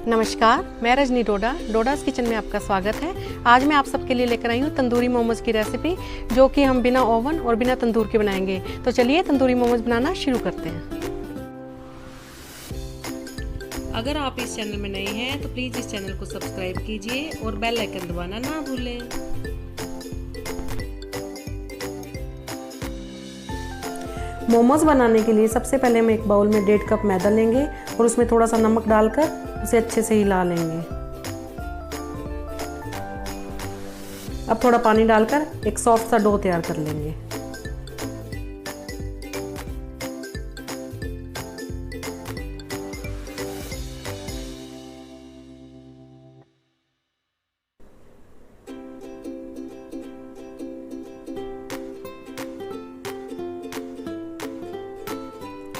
नमस्कार, मैं रजनी डोडा डोडास किचन में आपका स्वागत है। आज मैं आप सबके लिए लेकर आई हूँ तंदूरी मोमोज की रेसिपी, जो कि हम बिना ओवन और बिना तंदूर के बनाएंगे। तो चलिए तंदूरी मोमोज बनाना शुरू करते हैं। अगर आप इस चैनल में नए हैं तो प्लीज़ इस चैनल को सब्सक्राइब कीजिए और बेल आइकन दबाना ना भूलें। मोमोज बनाने के लिए सबसे पहले हम एक बाउल में 1.5 कप मैदा लेंगे और उसमें थोड़ा सा नमक डालकर उसे अच्छे से हिला लेंगे। अब थोड़ा पानी डालकर एक सॉफ्ट सा डो तैयार कर लेंगे।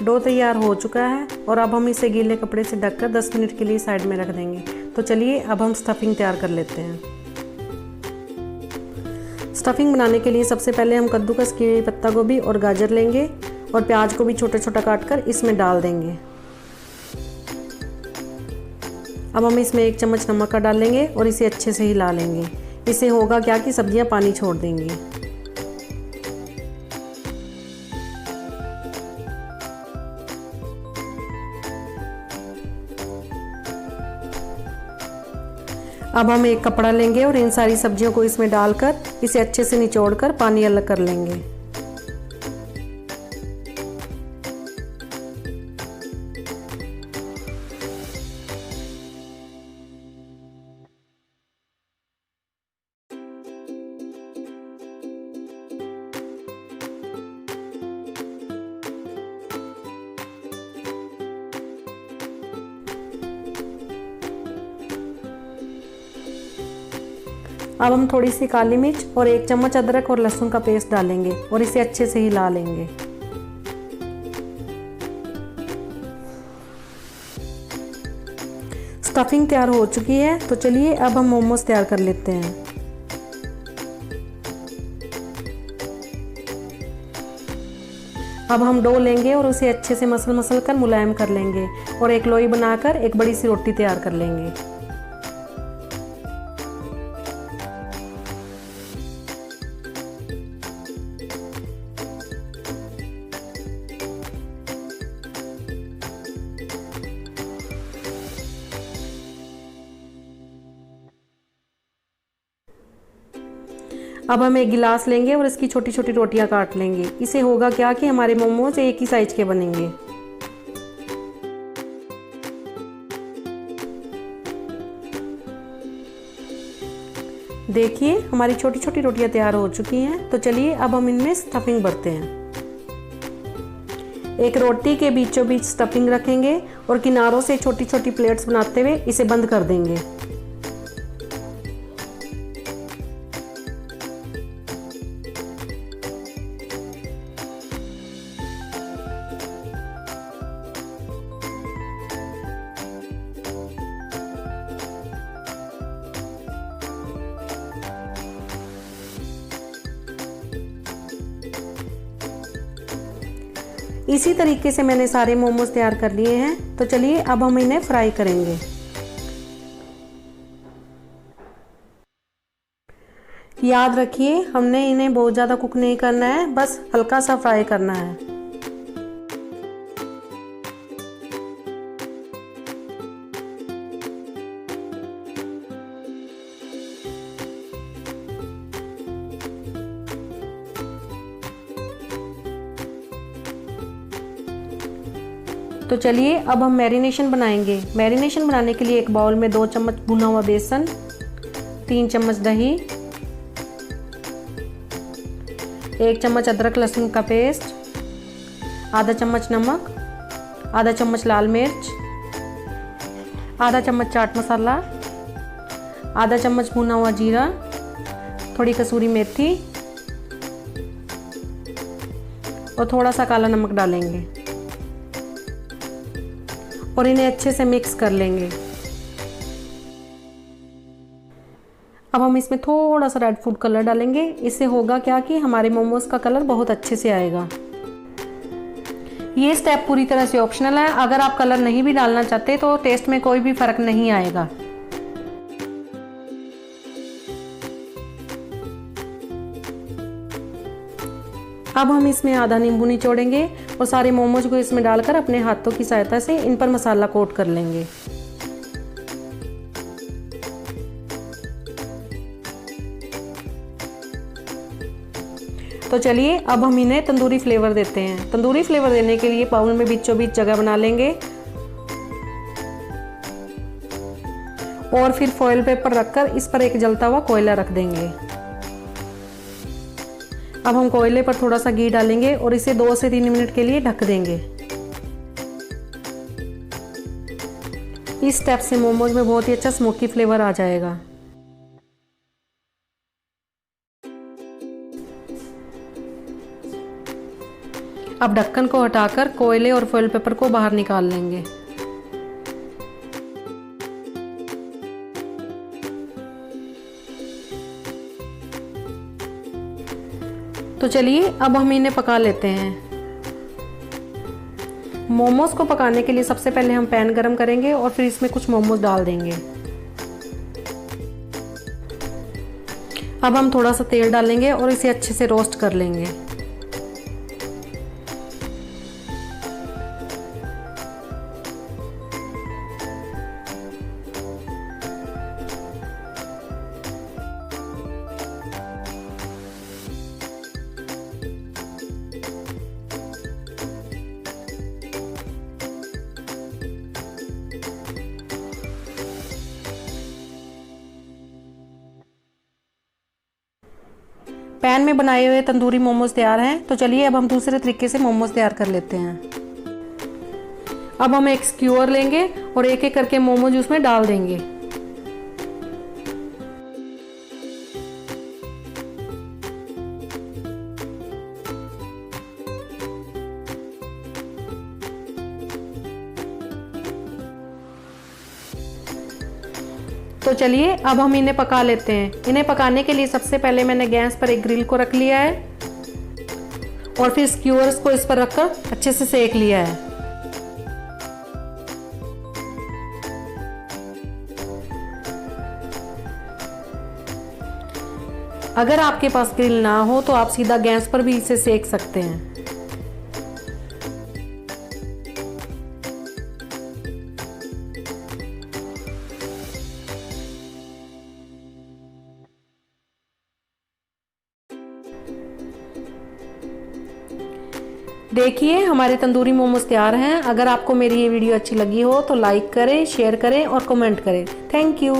डो तैयार हो चुका है और अब हम इसे गीले कपड़े से ढककर 10 मिनट के लिए साइड में रख देंगे। तो चलिए अब हम स्टफिंग तैयार कर लेते हैं। स्टफिंग बनाने के लिए सबसे पहले हम कद्दूकस की हुई पत्ता गोभी और गाजर लेंगे और प्याज को भी छोटा छोटा काट कर इसमें डाल देंगे। अब हम इसमें 1 चम्मच नमक का डाल लेंगे और इसे अच्छे से हिला लेंगे। इससे होगा क्या कि सब्जियां पानी छोड़ देंगी। अब हम एक कपड़ा लेंगे और इन सारी सब्जियों को इसमें डालकर इसे अच्छे से निचोड़कर पानी अलग कर लेंगे। अब हम थोड़ी सी काली मिर्च और 1 चम्मच अदरक और लहसुन का पेस्ट डालेंगे और इसे अच्छे से हिला लेंगे। स्टफिंग तैयार हो चुकी है, तो चलिए अब हम मोमोज तैयार कर लेते हैं। अब हम डो लेंगे और उसे अच्छे से मसल कर मुलायम कर लेंगे और एक लोई बनाकर एक बड़ी सी रोटी तैयार कर लेंगे। अब हम एक गिलास लेंगे और इसकी छोटी छोटी रोटियां काट लेंगे। इसे होगा क्या कि हमारे मोमोज एक ही साइज के बनेंगे। देखिए हमारी छोटी छोटी रोटियां तैयार हो चुकी हैं। तो चलिए अब हम इनमें स्टफिंग भरते हैं। एक रोटी के बीचों बीच स्टफिंग रखेंगे और किनारों से छोटी छोटी प्लेट्स बनाते हुए इसे बंद कर देंगे। इसी तरीके से मैंने सारे मोमोज तैयार कर लिए हैं। तो चलिए अब हम इन्हें फ्राई करेंगे। याद रखिए हमने इन्हें बहुत ज़्यादा कुक नहीं करना है, बस हल्का सा फ्राई करना है। तो चलिए अब हम मैरिनेशन बनाएंगे। मैरिनेशन बनाने के लिए एक बाउल में 2 चम्मच भुना हुआ बेसन, 3 चम्मच दही, 1 चम्मच अदरक लहसुन का पेस्ट, आधा चम्मच नमक, आधा चम्मच लाल मिर्च, आधा चम्मच चाट मसाला, आधा चम्मच भुना हुआ जीरा, थोड़ी कसूरी मेथी और थोड़ा सा काला नमक डालेंगे और इन्हें अच्छे से मिक्स कर लेंगे। अब हम इसमें थोड़ा सा रेड फूड कलर डालेंगे। इससे होगा क्या कि हमारे मोमोज का कलर बहुत अच्छे से आएगा। ये स्टेप पूरी तरह से ऑप्शनल है, अगर आप कलर नहीं भी डालना चाहते तो टेस्ट में कोई भी फर्क नहीं आएगा। अब हम इसमें आधा नींबू निचोड़ेंगे और सारे मोमोज को इसमें डालकर अपने हाथों की सहायता से इन पर मसाला कोट कर लेंगे। तो चलिए अब हम इन्हें तंदूरी फ्लेवर देते हैं। तंदूरी फ्लेवर देने के लिए बाउल में बीचों बीच जगह बना लेंगे और फिर फॉइल पेपर रखकर इस पर एक जलता हुआ कोयला रख देंगे। अब हम कोयले पर थोड़ा सा घी डालेंगे और इसे 2 से 3 मिनट के लिए ढक देंगे। इस स्टेप से मोमोज में बहुत ही अच्छा स्मोकी फ्लेवर आ जाएगा। अब ढक्कन को हटाकर कोयले और फॉइल पेपर को बाहर निकाल लेंगे। तो चलिए अब हम इन्हें पका लेते हैं। मोमोज को पकाने के लिए सबसे पहले हम पैन गरम करेंगे और फिर इसमें कुछ मोमोज डाल देंगे। अब हम थोड़ा सा तेल डालेंगे और इसे अच्छे से रोस्ट कर लेंगे। पैन में बनाए हुए तंदूरी मोमोज तैयार हैं। तो चलिए अब हम दूसरे तरीके से मोमोज तैयार कर लेते हैं। अब हम एक स्क्यूअर लेंगे और एक एक करके मोमोज उसमें डाल देंगे। तो चलिए अब हम इन्हें पका लेते हैं। इन्हें पकाने के लिए सबसे पहले मैंने गैस पर एक ग्रिल को रख लिया है और फिर स्क्यूअर्स को इस पर रखकर अच्छे से सेक लिया है। अगर आपके पास ग्रिल ना हो तो आप सीधा गैस पर भी इसे सेक सकते हैं। देखिए हमारे तंदूरी मोमोज तैयार हैं। अगर आपको मेरी ये वीडियो अच्छी लगी हो तो लाइक करें, शेयर करें और कमेंट करें। Thank you.